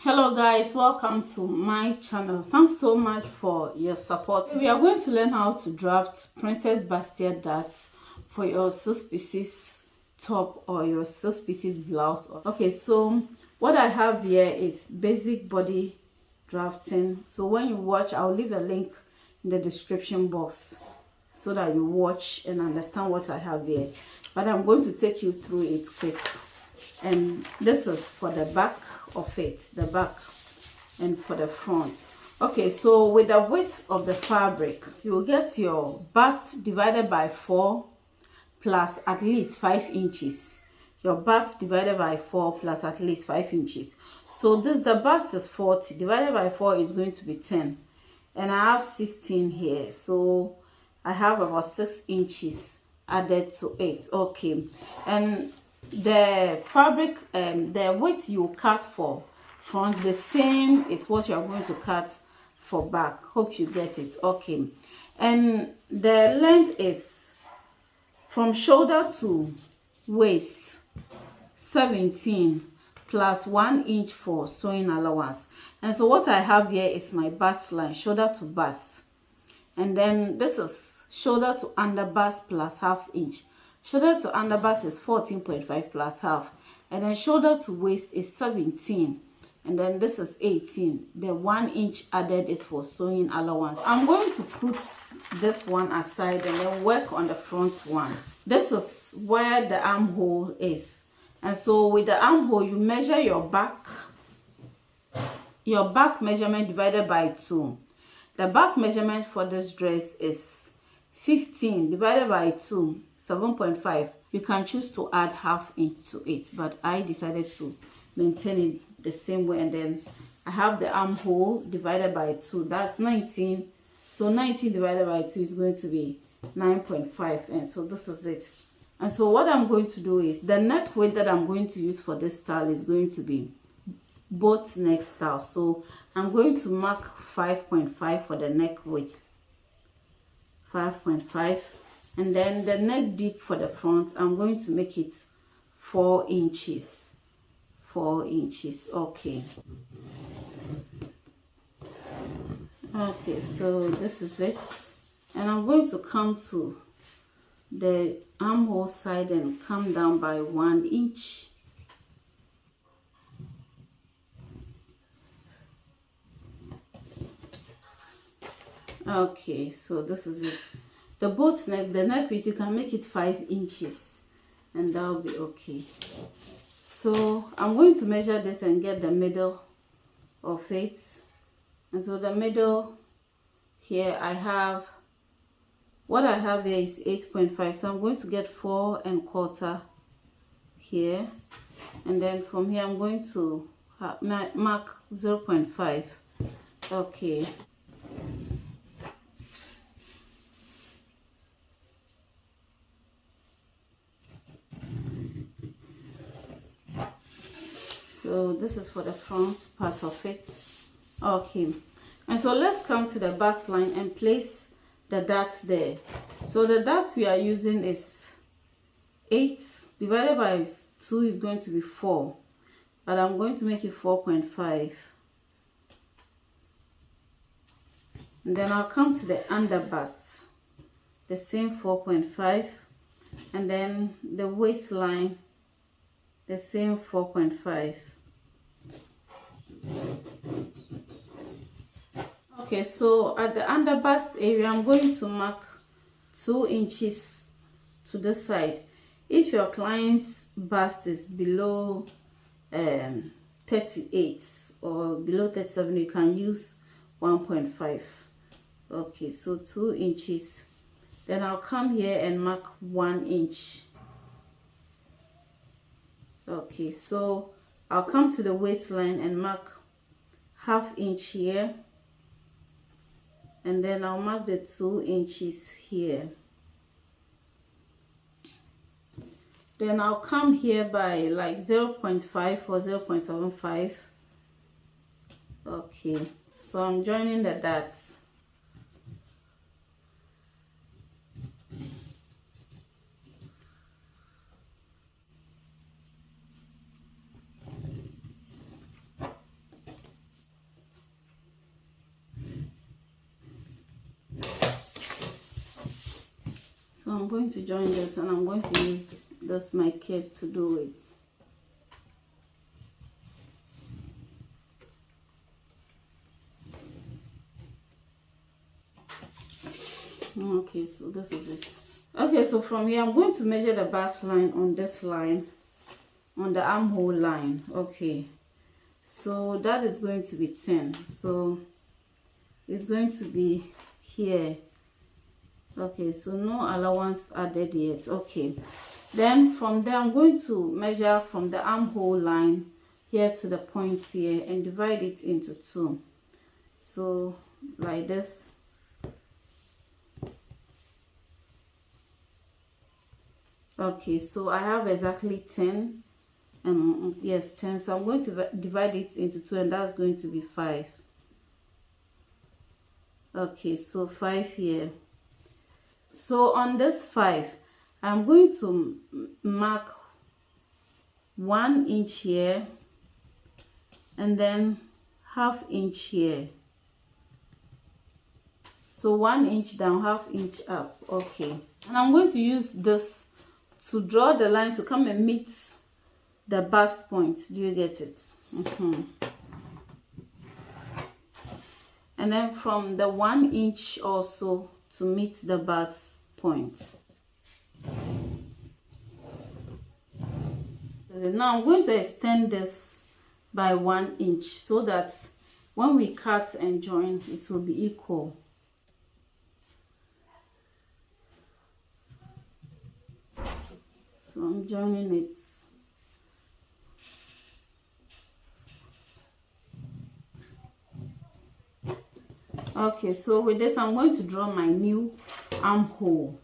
Hello guys, welcome to my channel. Thanks so much for your support. We are going to learn how to draft Princess Bustier darts for your 6 pieces top or your 6 pieces blouse. Okay, so what I have here is basic body drafting. So when you watch, I'll leave a link in the description box so that you watch and understand what I have here. But I'm going to take you through it quick. And this is for the back of it, the back, and for the front. Okay, so with the width of the fabric, you will get your bust divided by 4 plus at least 5 inches. Your bust divided by 4 plus at least 5 inches. So the bust is 40 divided by 4 is going to be 10, and I have 16 here, so I have about 6 inches added to it. Okay, and the fabric, the width you cut for front, the same is what you are going to cut for back. Hope you get it. Okay, and the length is from shoulder to waist 17 plus 1 inch for sewing allowance. And so what I have here is my bust line, shoulder to bust, and then this is shoulder to under bust plus ½ inch. Shoulder to under bust is 14.5 plus half, and then shoulder to waist is 17, and then this is 18. The 1 inch added is for sewing allowance. I'm going to put this one aside and then work on the front one. This is where the armhole is, and so with the armhole you measure your back measurement divided by 2. The back measurement for this dress is 15 divided by 2, 7.5. You can choose to add ½ inch to it, but I decided to maintain it the same way. And then I have the armhole divided by 2, that's 19. So 19 divided by 2 is going to be 9.5, and so this is it. And so what I'm going to do is the neck width that I'm going to use for this style is going to be both neck style. So I'm going to mark 5.5 for the neck width, 5.5. And then the neck deep for the front, I'm going to make it 4 inches. 4 inches. Okay. Okay, so this is it. And I'm going to come to the armhole side and come down by 1 inch. Okay, so this is it. The both neck, the neck width, you can make it 5 inches, and that'll be okay. So I'm going to measure this and get the middle of it. And so the middle here, what I have here is 8.5. So I'm going to get 4 1/4 here, and then from here I'm going to mark 0.5. Okay. So this is for the front part of it. Okay, and so let's come to the bust line and place the darts there. So the darts we are using is 8 divided by 2 is going to be 4, but I'm going to make it 4.5. And then I'll come to the under bust, the same 4.5, and then the waistline, the same 4.5. Okay, so at the under bust area, I'm going to mark 2 inches to the side. If your client's bust is below 38 or below 37, you can use 1.5. Okay, so 2 inches. Then I'll come here and mark 1 inch. Okay, so I'll come to the waistline and mark ½ inch here, and then I'll mark the 2 inches here. Then I'll come here by like 0.5 or 0.75. Okay, so I'm joining the darts. I'm going to join this, and I'm going to use this my cape to do it. Okay, so this is it. Okay, so from here I'm going to measure the bust line on this line, on the armhole line. Okay, so that is going to be 10, so it's going to be here. Okay, so no allowance added yet. Okay, then from there I'm going to measure from the armhole line here to the point here and divide it into 2, so like this. Okay, so I have exactly 10, yes, 10, so I'm going to divide it into 2, and that's going to be 5. Okay, so 5 here. So on this 5, I'm going to mark 1 inch here, and then ½ inch here. So 1 inch down, ½ inch up. Okay, and I'm going to use this to draw the line to come and meet the bust point. Do you get it? And then from the 1 inch also to meet the bust point. Now I'm going to extend this by 1 inch so that when we cut and join, it will be equal. So I'm joining it. Okay, so with this I'm going to draw my new armhole.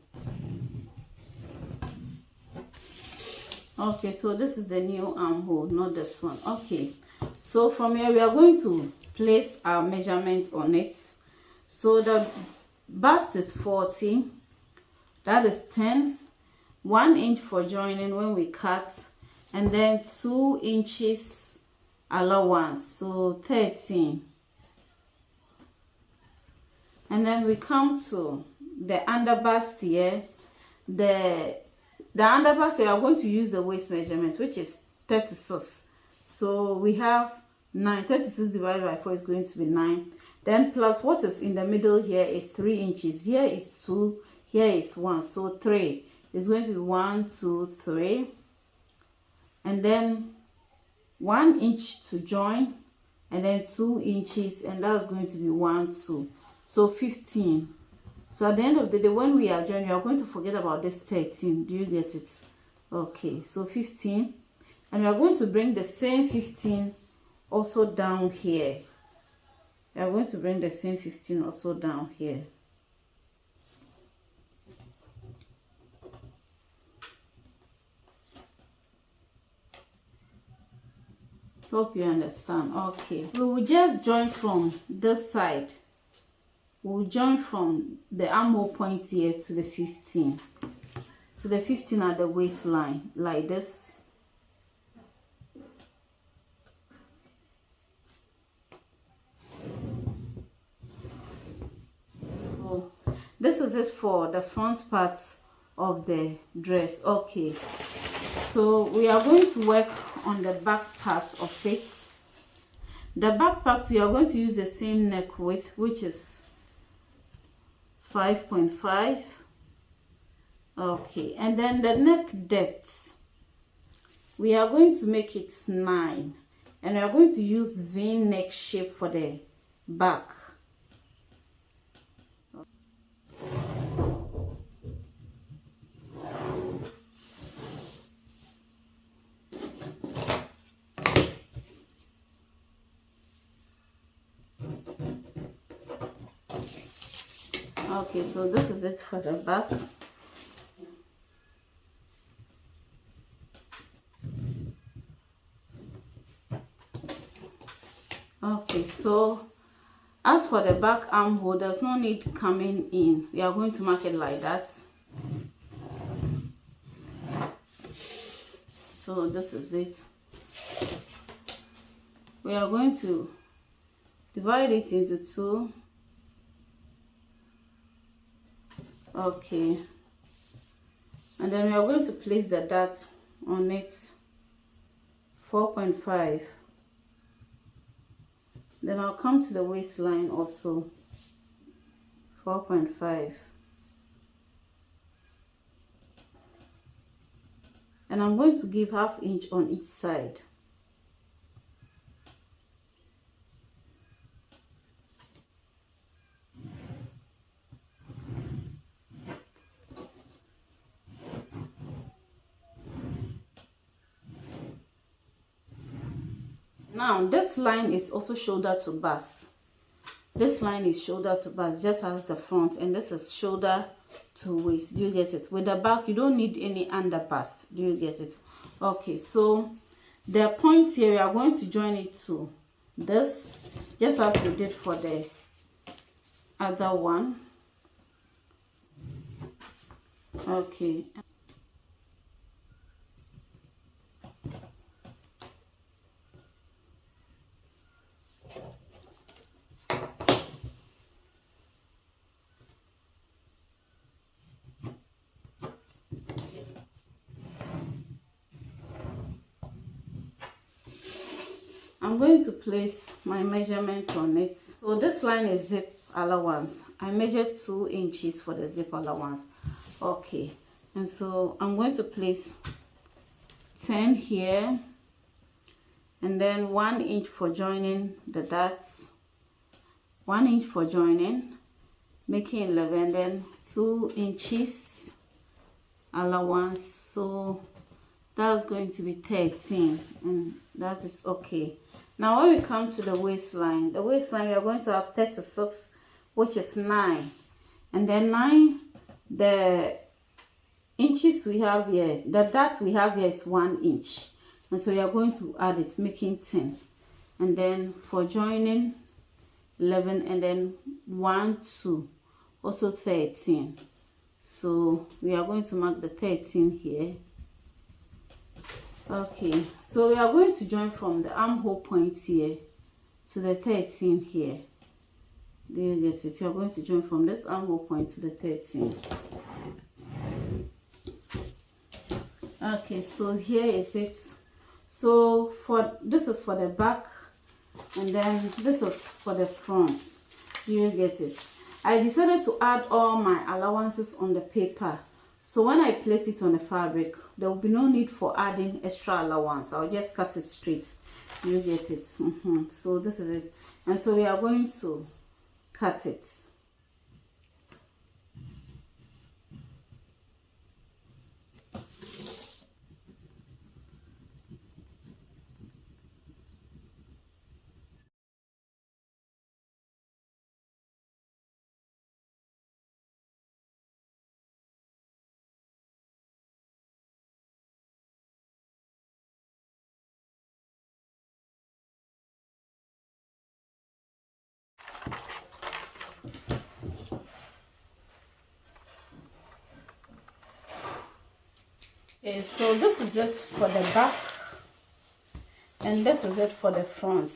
Okay, so this is the new armhole, not this one. Okay, so from here we are going to place our measurement on it. So the bust is 40, that is 10, 1 inch for joining when we cut, and then 2 inches allowance, so 13. And then we come to the underbust here. The underbust here, I'm going to use the waist measurement, which is 36. So we have 9. 36 divided by 4 is going to be 9. Then plus what is in the middle here is 3 inches. Here is 2, here is 1, so 3. It's going to be 1, 2, 3, and then 1 inch to join, and then 2 inches, and that's going to be 1, 2, so 15. So at the end of the day, when we are joining, you are going to forget about this 13. Do you get it? Okay, so 15, and we are going to bring the same 15 also down here. We are going to bring the same 15 also down here. Hope you understand. Okay, we will just join from this side. We will join from the armhole point here to the 15, to the 15 at the waistline, like this. So this is it for the front part of the dress. Okay, so we are going to work on the back part of it. The back part, we are going to use the same neck width, which is 5.5. Okay, and then the neck depth, we are going to make it 9, and we are going to use V-neck shape for the back. Okay, so this is it for the back. Okay, so as for the back armhole, there's no need coming in. We are going to mark it like that. So this is it. We are going to divide it into 2. Okay, and then we are going to place the dart on it, 4.5. Then I'll come to the waistline also, 4.5. And I'm going to give 1/2 inch on each side. Now this line is also shoulder to bust. This line is shoulder to bust, just as the front, and this is shoulder to waist. Do you get it? With the back, you don't need any under bust. Do you get it? Okay, so the point here, we are going to join it to this, just as we did for the other one. Okay. I'm going to place my measurement on it. So this line is zip allowance. I measured 2 inches for the zip allowance. Okay, and so I'm going to place 10 here, and then 1 inch for joining the darts, 1 inch for joining, making 11, then 2 inches allowance. So that's going to be 13, and that is okay. Now when we come to the waistline, we are going to have 36, which is 9, and then 9, the inches we have here, the dart we have here is 1 inch, and so we are going to add it, making 10, and then for joining 11, and then 1 2, also 13. So we are going to mark the 13 here. Okay, so we are going to join from the armhole point here to the 13 here. Do you get it? You are going to join from this armhole point to the 13. Okay, so here is it. So for this is for the back, and then this is for the front. Do you get it? I decided to add all my allowances on the paper. So when I place it on the fabric, there will be no need for adding extra allowance. I'll just cut it straight. You get it? So this is it. And so we are going to cut it. Okay, so this is it for the back, and this is it for the front.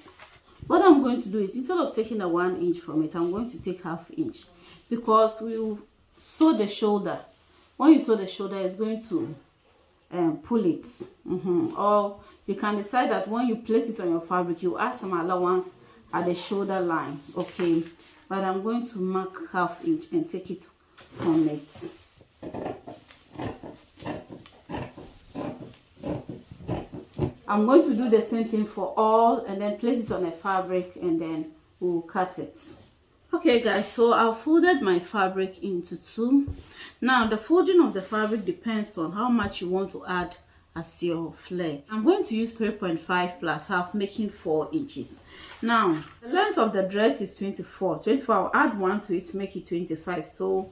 What I'm going to do is, instead of taking a 1 inch from it, I'm going to take 1/2 inch, because we will sew the shoulder. When you sew the shoulder, it's going to pull it. Or you can decide that when you place it on your fabric, you add some allowance at the shoulder line. Okay, but I'm going to mark 1/2 inch and take it from it. I'm going to do the same thing for all, and then place it on a fabric, and then we'll cut it. Okay guys, so I folded my fabric into 2. Now the folding of the fabric depends on how much you want to add as your flare. I'm going to use 3.5 plus half, making 4 inches. Now the length of the dress is 24. I'll add 1 to it to make it 25. So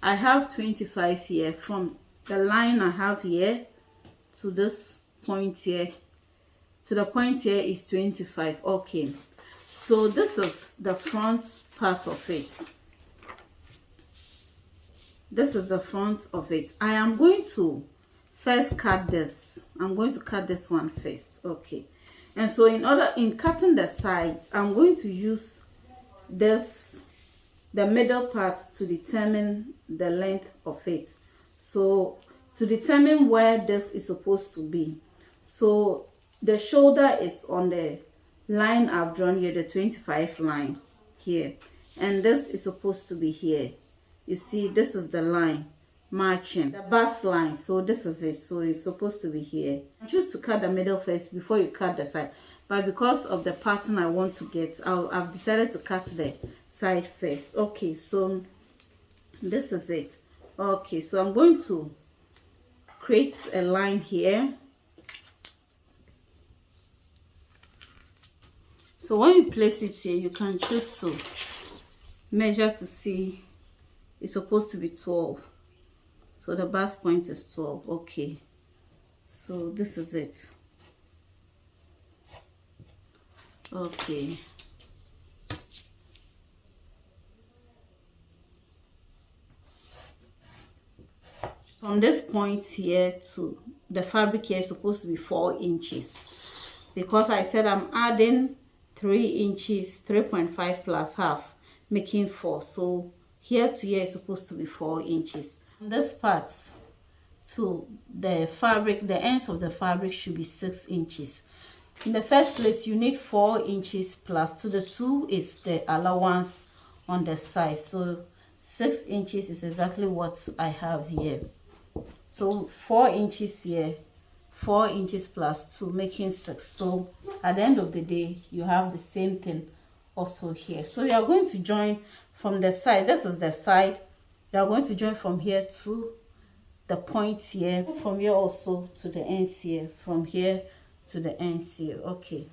I have 25 here. From the line I have here to this point here, to the point here is 25. Okay, so this is the front part of it. This is the front of it. I am going to first cut this. I'm going to cut this one first. Okay, and so in cutting the sides, I'm going to use this, the middle part, to determine the length of it. So to determine where this is supposed to be. So the shoulder is on the line I've drawn here, the 25 line here, and this is supposed to be here. You see, this is the line matching the bust line, so this is it. So it's supposed to be here. Choose to cut the middle first before you cut the side, but because of the pattern I want to get, I've decided to cut the side first. Okay, so this is it. Okay, so I'm going to create a line here. So when you place it here, you can choose to measure to see it's supposed to be 12. So the bust point is 12. Okay, so this is it. Okay, from this point here to the fabric here is supposed to be 4 inches, because I said I'm adding 3 inches, 3.5 plus half, making 4. So here to here is supposed to be 4 inches. This part to the fabric, the ends of the fabric should be 6 inches. In the first place, you need 4 inches plus 2. The 2 is the allowance on the side, so 6 inches is exactly what I have here. So 4 inches here, 4 inches plus 2, making 6. So at the end of the day, you have the same thing also here. So you are going to join from the side. This is the side. You are going to join from here to the point here, from here also to the ends here, from here to the ends here. Okay,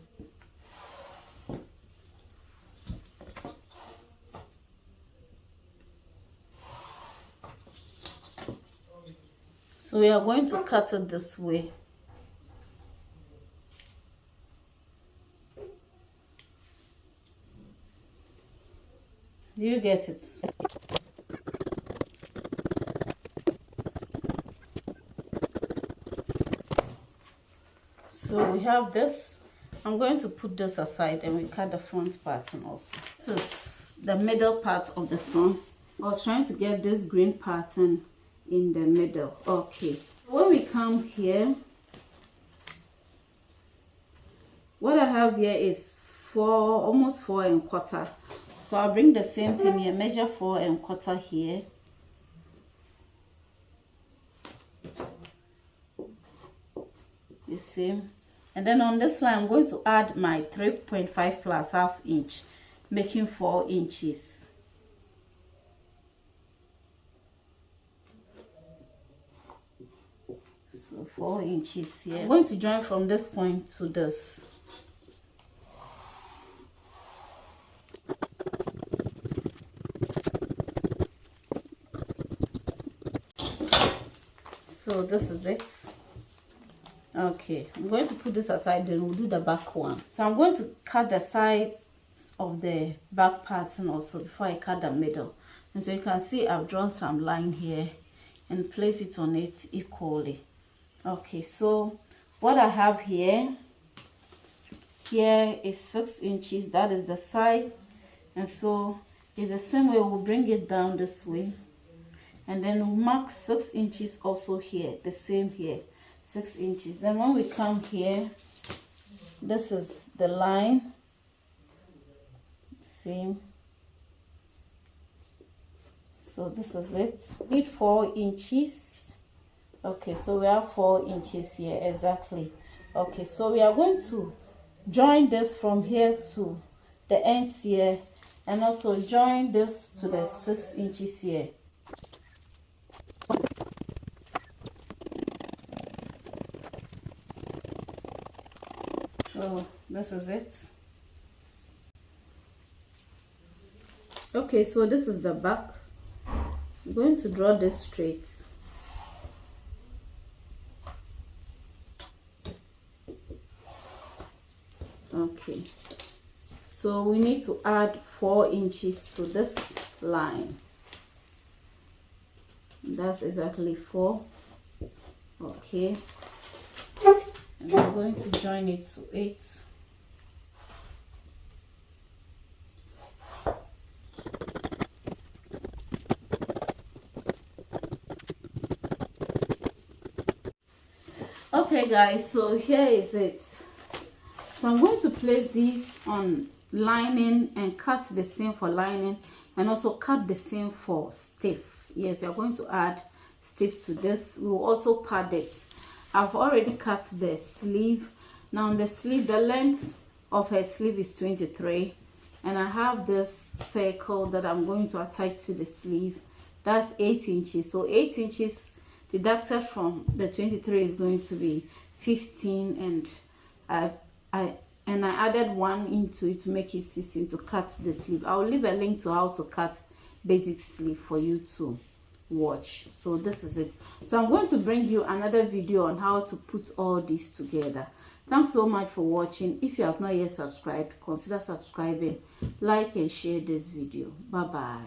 so we are going to cut it this way. Do you get it? So we have this. I'm going to put this aside and we cut the front pattern also. This is the middle part of the front. I was trying to get this green pattern in the middle. Okay, when we come here, what I have here is almost 4 1/4. So I'll bring the same thing here, measure 4 1/4 here. The same. And then on this line, I'm going to add my 3.5 plus half inch, making 4 inches. So 4 inches here. I'm going to join from this point to this. So this is it. Okay, I'm going to put this aside, then we'll do the back one. So I'm going to cut the side of the back pattern also before I cut the middle. And so you can see I've drawn some line here and place it on it equally. Okay, so what I have here is 6 inches. That is the side, and so it's the same way. We'll bring it down this way, and then we'll mark 6 inches also here, the same here, 6 inches. Then when we come here, this is the line, same. So this is it. We need 4 inches. Okay, so we have 4 inches here exactly. Okay, so we are going to join this from here to the ends here, and also join this to the 6 inches here. So this is it. Okay, so this is the back. I'm going to draw this straight. Okay, so we need to add 4 inches to this line. That's exactly 4. Okay, and I'm going to join it to 8. Okay guys, so here is it. So I'm going to place this on lining and cut the seam for lining, and also cut the seam for stiff. Yes, you're going to add stiff to this. We will also pad it. I've already cut the sleeve. Now on the sleeve, the length of her sleeve is 23, and I have this circle that I'm going to attach to the sleeve. That's 8 inches. So 8 inches deducted from the 23 is going to be 15, and I added 1 into it to make it 16 to cut the sleeve. I'll leave a link to how to cut basic sleeve for you to watch. So this is it. So I'm going to bring you another video on how to put all this together. Thanks so much for watching. If you have not yet subscribed, consider subscribing, like and share this video. Bye bye.